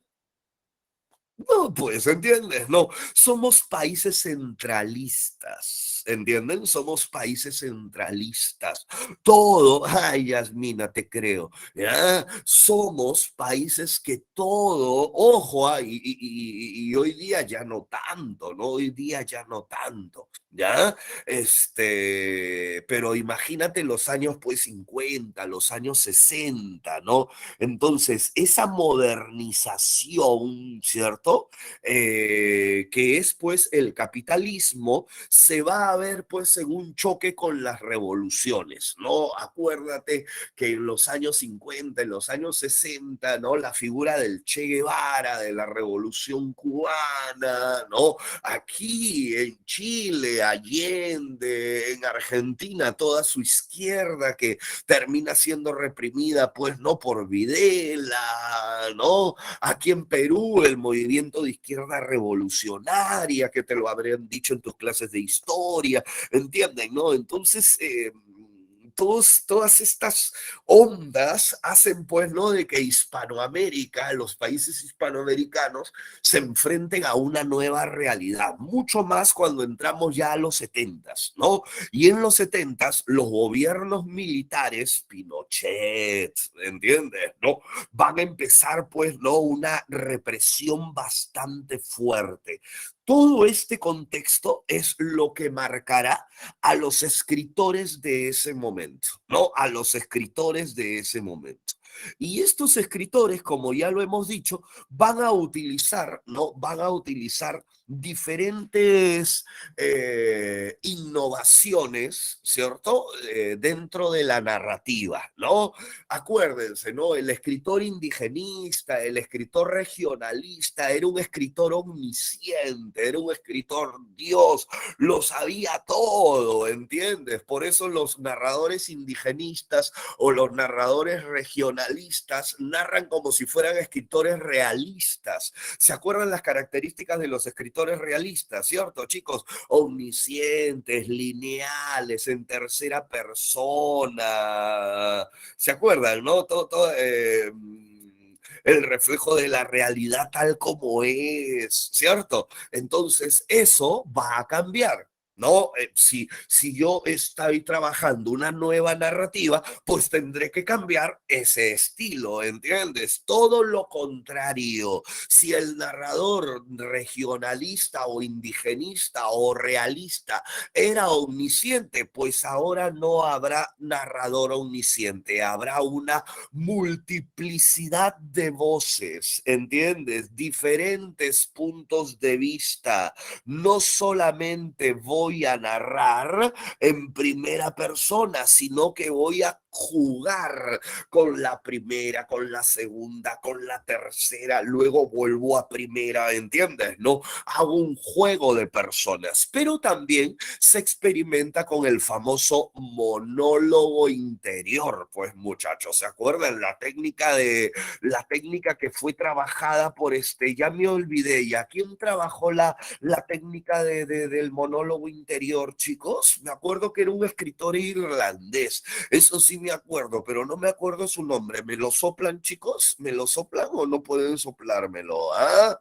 No, pues, ¿entiendes? No, somos países centralistas, ¿entienden? Somos países centralistas. Todo, ay, Yasmina, te creo, ¿ya? Somos países que todo, ojo, y hoy día ya no tanto, ¿no? Hoy día ya no tanto, ¿ya? Pero imagínate los años, pues, 50, los años 60, ¿no? Entonces, esa modernización, ¿cierto? Que es pues el capitalismo, se va a ver pues en un choque con las revoluciones, ¿no? Acuérdate que en los años 50, en los años 60, ¿no? La figura del Che Guevara, de la revolución cubana, ¿no? Aquí en Chile, Allende, en Argentina, toda su izquierda que termina siendo reprimida, pues, no por Videla, ¿no? Aquí en Perú, el movimiento de izquierda revolucionaria, que te lo habrían dicho en tus clases de historia, ¿entienden, no? Entonces, todas estas ondas hacen, pues, ¿no? De que Hispanoamérica, los países hispanoamericanos, se enfrenten a una nueva realidad, mucho más cuando entramos ya a los setentas, ¿no? Y en los setentas, los gobiernos militares, Pinochet, ¿entiendes? ¿No? Van a empezar, pues, ¿no? Una represión bastante fuerte. Todo este contexto es lo que marcará a los escritores de ese momento, ¿no? A los escritores de ese momento. Y estos escritores, como ya lo hemos dicho, van a utilizar, ¿no? Van a utilizar diferentes innovaciones, ¿cierto? Dentro de la narrativa, ¿no? Acuérdense, ¿no? El escritor indigenista, el escritor regionalista, era un escritor omnisciente, era un escritor Dios, lo sabía todo, ¿entiendes? Por eso los narradores indigenistas o los narradores regionalistas narran como si fueran escritores realistas. ¿Se acuerdan las características de los escritores realistas, cierto, chicos? Omniscientes, lineales, en tercera persona. ¿Se acuerdan, no? El reflejo de la realidad tal como es, ¿cierto? Entonces, eso va a cambiar. No, si yo estoy trabajando una nueva narrativa, pues tendré que cambiar ese estilo, ¿entiendes? Todo lo contrario. Si el narrador regionalista o indigenista o realista era omnisciente, pues ahora no habrá narrador omnisciente, habrá una multiplicidad de voces, ¿entiendes? Diferentes puntos de vista. No solamente voy a narrar en primera persona, sino que voy a jugar con la primera, con la segunda, con la tercera, luego vuelvo a primera, ¿entiendes? No hago un juego de personas, pero también se experimenta con el famoso monólogo interior, pues muchachos, ¿se acuerdan? La técnica que fue trabajada por ya me olvidé, ¿y a quién trabajó la técnica del monólogo interior, chicos? Me acuerdo que era un escritor irlandés, eso sí me acuerdo, pero no me acuerdo su nombre. ¿Me lo soplan, chicos? ¿Me lo soplan o no pueden soplármelo? ¿Ah?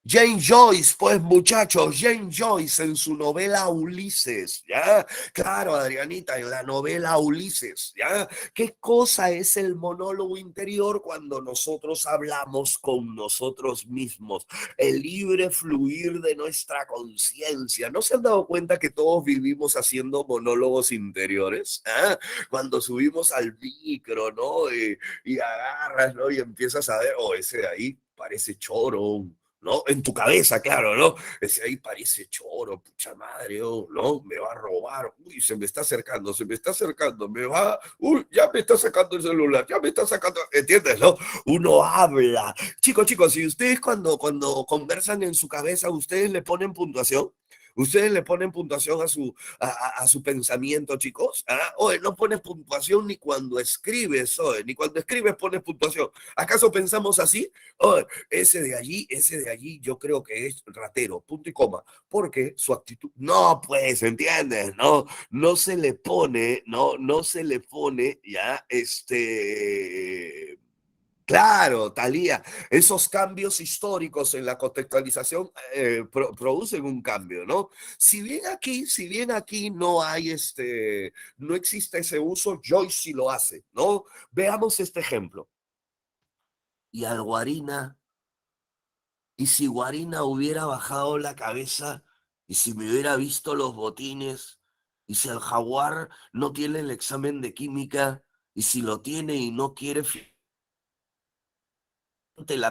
James Joyce, pues muchachos, James Joyce en su novela Ulises, ¿ya? Claro, Adrianita, en la novela Ulises, ¿ya? ¿Qué cosa es el monólogo interior cuando nosotros hablamos con nosotros mismos? El libre fluir de nuestra conciencia. ¿No se han dado cuenta que todos vivimos haciendo monólogos interiores? ¿Ah? Cuando subimos al micro, ¿no? Y agarras, ¿no? Y empiezas a ver, oh, ese de ahí parece choro, ¿no? En tu cabeza, claro, ¿no? Ese ahí parece choro, pucha madre, oh, ¿no? Me va a robar, uy, se me está acercando, me va, uy, ya me está sacando el celular, ya me está sacando, ¿entiendes, no? Uno habla. Chicos, si ustedes cuando conversan en su cabeza, ustedes le ponen puntuación. Ustedes le ponen puntuación a su pensamiento, chicos. ¿Ah? Oye, no pones puntuación ni cuando escribes, oye, ni cuando escribes pones puntuación. ¿Acaso pensamos así? Oye, ese de allí, yo creo que es ratero, punto y coma, porque su actitud, no, pues, ¿entiendes? No, no se le pone, no se le pone, ya, claro, Talía, esos cambios históricos en la contextualización producen un cambio, ¿no? Si bien aquí no hay no existe ese uso, Joyce sí lo hace, ¿no? Veamos este ejemplo. Y al Guarina, y si Guarina hubiera bajado la cabeza, y si me hubiera visto los botines, y si el jaguar no tiene el examen de química, y si lo tiene y no quiere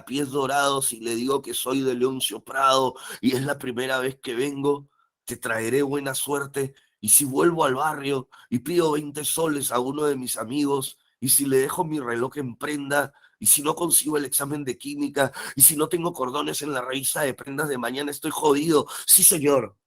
pies dorados y le digo que soy de Leoncio Prado y es la primera vez que vengo, te traeré buena suerte. Y si vuelvo al barrio y pido 20 soles a uno de mis amigos, y si le dejo mi reloj en prenda, y si no consigo el examen de química, y si no tengo cordones en la revista de prendas de mañana, estoy jodido. Sí, señor,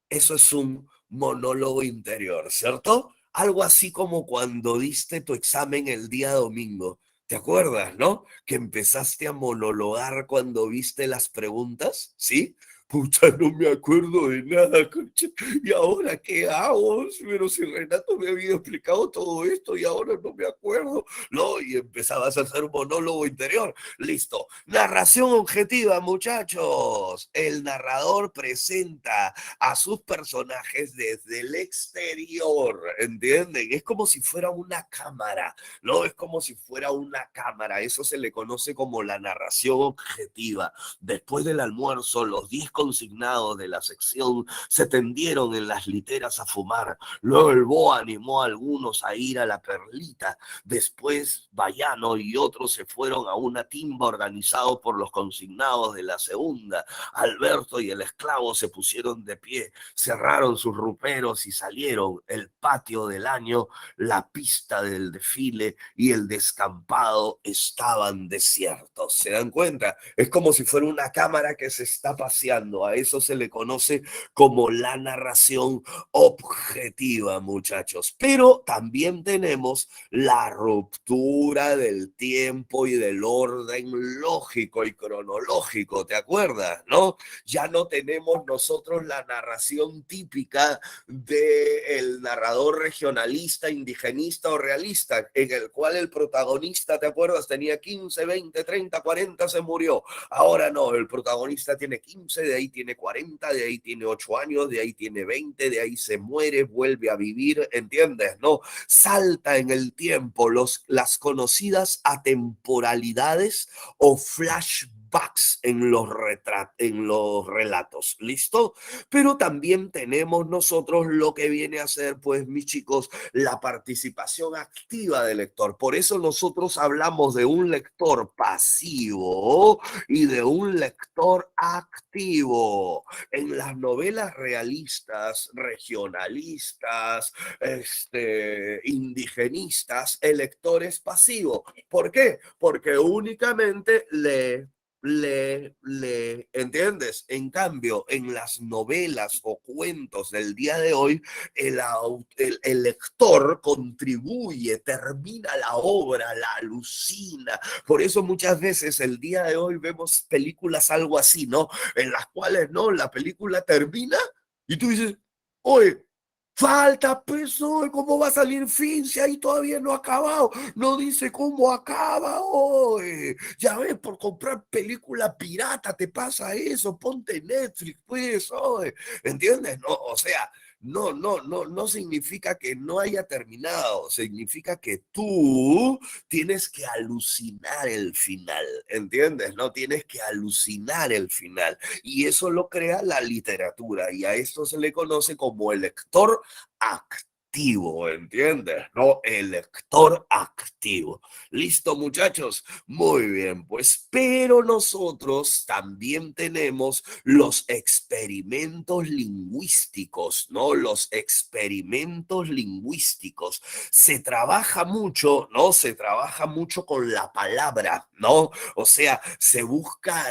eso es un monólogo interior, ¿cierto? Algo así como cuando diste tu examen el día domingo. ¿Te acuerdas, no? Que empezaste a monologar cuando viste las preguntas, ¿sí? Pucha, no me acuerdo de nada, concha. ¿Y ahora qué hago? Pero si Renato me había explicado todo esto y ahora no me acuerdo. No, y empezabas a hacer un monólogo interior. Listo. Narración objetiva, muchachos. El narrador presenta a sus personajes desde el exterior, ¿entienden? Es como si fuera una cámara, ¿no? Es como si fuera una cámara, eso se le conoce como la narración objetiva. Después del almuerzo, los 10 consignados de la sección se tendieron en las literas a fumar. Luego el BOA animó a algunos a ir a la Perlita. Después Bayano y otros se fueron a una timba organizado por los consignados de la segunda. Alberto y el esclavo se pusieron de pie, cerraron sus ruperos y salieron. El patio del año, la pista del desfile y el descampado estaban desiertos. ¿Se dan cuenta? Es como si fuera una cámara que se está paseando. A eso se le conoce como la narración objetiva, muchachos. Pero también tenemos la ruptura del tiempo y del orden lógico y cronológico, ¿te acuerdas? ¿No? Ya no tenemos nosotros la narración típica del narrador regionalista, indigenista o realista, en el cual el protagonista, ¿te acuerdas? Tenía 15, 20, 30, 40, se murió. Ahora no, el protagonista tiene 15, de ahí tiene 40, de ahí tiene 8 años, de ahí tiene 20, de ahí se muere, vuelve a vivir, ¿entiendes? No, salta en el tiempo las conocidas atemporalidades o flashbacks, flashbacks en los relatos, ¿listo? Pero también tenemos nosotros lo que viene a ser, pues, mis chicos, la participación activa del lector. Por eso nosotros hablamos de un lector pasivo y de un lector activo. En las novelas realistas, regionalistas, indigenistas, el lector es pasivo. ¿Por qué? Porque únicamente ¿entiendes? En cambio, en las novelas o cuentos del día de hoy, el lector contribuye, termina la obra, la alucina. Por eso muchas veces el día de hoy vemos películas algo así, ¿no? En las cuales, ¿no? La película termina y tú dices, oye, falta peso, ¿cómo va a salir fin si ahí todavía no ha acabado? No dice cómo acaba hoy. Ya ves, por comprar película pirata te pasa eso, ponte Netflix, pues, hoy. ¿Entiendes? No, o sea, no significa que no haya terminado, significa que tú tienes que alucinar el final, ¿entiendes? No tienes que alucinar el final. Y eso lo crea la literatura y a esto se le conoce como el lector activo, ¿entiendes? No, el lector activo. ¿Listo, muchachos? Muy bien, pues, pero nosotros también tenemos los experimentos lingüísticos, ¿no? Los experimentos lingüísticos. Se trabaja mucho, ¿no? Se trabaja mucho con la palabra, ¿no? O sea, se busca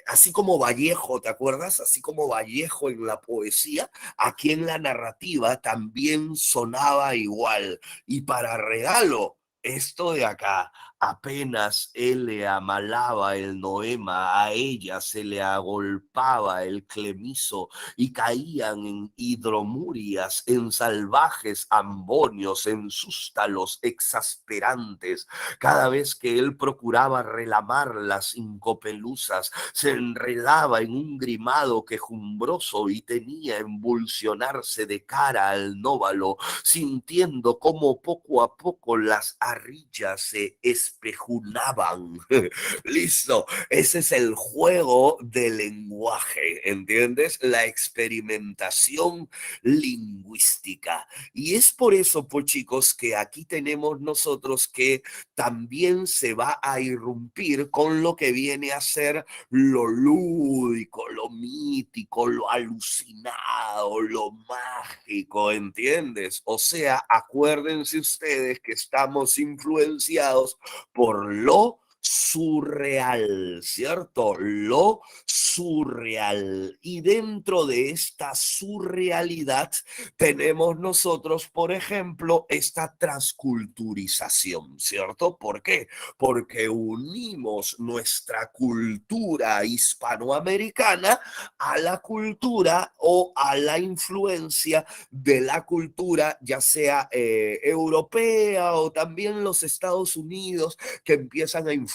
así como Vallejo, ¿te acuerdas? Así como Vallejo en la poesía, aquí en la narrativa también sonaba igual. Y para regalo, esto de acá, apenas él le amalaba el noema, a ella se le agolpaba el clemiso y caían en hidromurias, en salvajes ambonios, en sústalos exasperantes. Cada vez que él procuraba relamar las incopelusas, se enredaba en un grimado quejumbroso y tenía embulsionarse de cara al nóvalo, sintiendo cómo poco a poco las arrillas se espejunaban. Listo, ese es el juego del lenguaje, ¿entiendes? La experimentación lingüística. Y es por eso, pues chicos, que aquí tenemos nosotros que también se va a irrumpir con lo que viene a ser lo lúdico, lo mítico, lo alucinado, lo mágico, ¿entiendes? O sea, acuérdense ustedes que estamos influenciados por lo surreal, ¿cierto? Lo surreal. Y dentro de esta surrealidad tenemos nosotros, por ejemplo, esta transculturización, ¿cierto? ¿Por qué? Porque unimos nuestra cultura hispanoamericana a la cultura o a la influencia de la cultura, ya sea europea o también los Estados Unidos, que empiezan a influenciar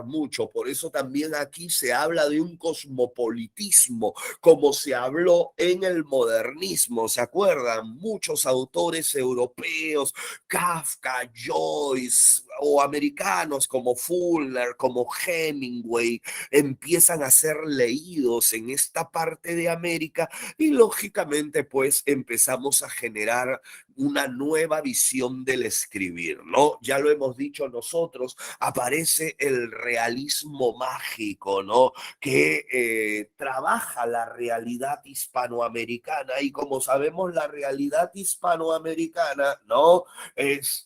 mucho. Por eso también aquí se habla de un cosmopolitismo, como se habló en el modernismo. ¿Se acuerdan? Muchos autores europeos, Kafka, Joyce, o americanos como Fuller, como Hemingway, empiezan a ser leídos en esta parte de América y lógicamente pues empezamos a generar una nueva visión del escribir, ¿no? Ya lo hemos dicho nosotros, aparece el realismo mágico, ¿no? Que trabaja la realidad hispanoamericana y como sabemos la realidad hispanoamericana, ¿no? Es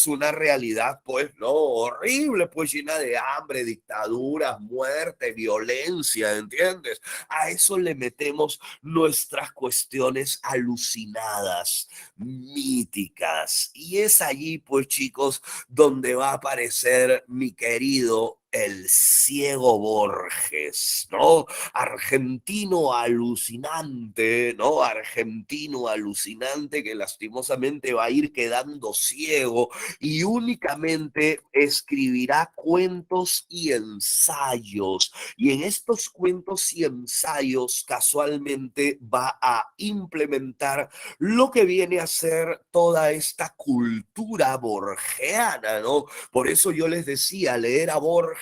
una realidad, pues, no, horrible, pues llena de hambre, dictaduras, muerte, violencia, ¿entiendes? A eso le metemos nuestras cuestiones alucinadas, míticas. Y es allí, pues, chicos, donde va a aparecer mi querido el ciego Borges, ¿no? Argentino alucinante, ¿no? Argentino alucinante que lastimosamente va a ir quedando ciego y únicamente escribirá cuentos y ensayos. Y en estos cuentos y ensayos casualmente va a implementar lo que viene a ser toda esta cultura borgiana, ¿no? Por eso yo les decía, leer a Borges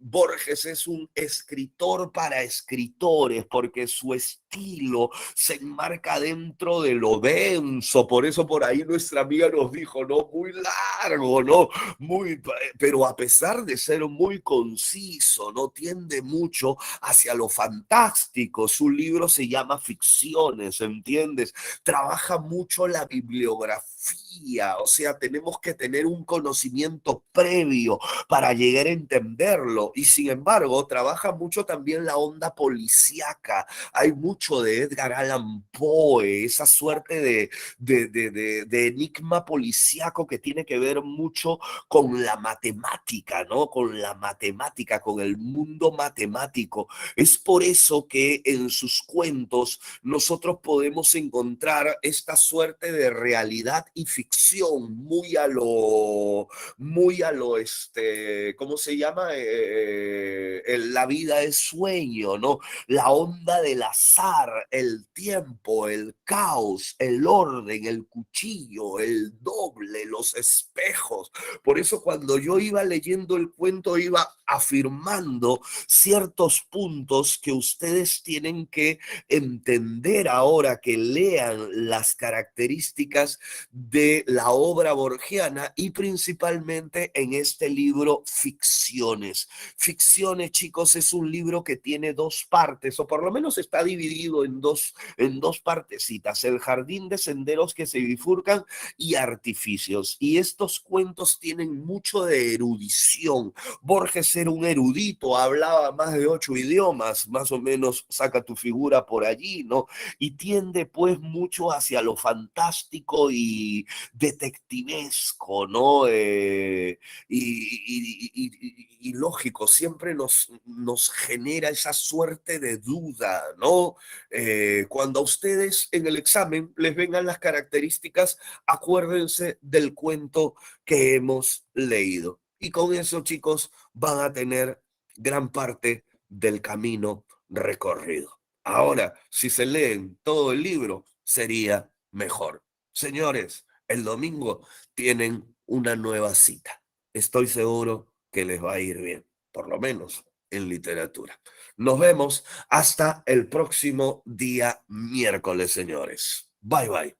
Borges es un escritor para escritores, porque su estilo se enmarca dentro de lo denso. Por eso por ahí nuestra amiga nos dijo, ¿no? Muy largo, ¿no? Pero a pesar de ser muy conciso, no tiende mucho hacia lo fantástico. Su libro se llama Ficciones, ¿entiendes? Trabaja mucho la bibliografía, o sea, tenemos que tener un conocimiento previo para llegar a entenderlo. Y sin embargo, trabaja mucho también la onda policíaca. Hay mucho de Edgar Allan Poe, esa suerte de enigma policíaco que tiene que ver mucho con la matemática, ¿no? Con la matemática, con el mundo matemático. Es por eso que en sus cuentos nosotros podemos encontrar esta suerte de realidad y ficción ¿cómo se llama? La vida es sueño, ¿no? La onda del azar, el tiempo, el caos, el orden, el cuchillo, el doble, los espejos. Por eso cuando yo iba leyendo el cuento iba afirmando ciertos puntos que ustedes tienen que entender ahora que lean las características de la obra borgiana y principalmente en este libro Ficciones. Ficciones, chicos, es un libro que tiene dos partes, o por lo menos está dividido en dos partecitas: el jardín de senderos que se bifurcan y artificios. Y estos cuentos tienen mucho de erudición. Borges era un erudito, hablaba más de 8 idiomas, más o menos saca tu figura por allí, ¿no? Y tiende pues mucho hacia lo fantástico y detectivesco, ¿no? Y lógico, siempre nos genera esa suerte de duda, ¿no? Cuando a ustedes en el examen les vengan las características, acuérdense del cuento que hemos leído. Y con eso, chicos, van a tener gran parte del camino recorrido. Ahora, si se leen todo el libro, sería mejor. Señores, el domingo tienen una nueva cita. Estoy seguro que les va a ir bien, por lo menos en literatura. Nos vemos hasta el próximo día miércoles, señores. Bye bye.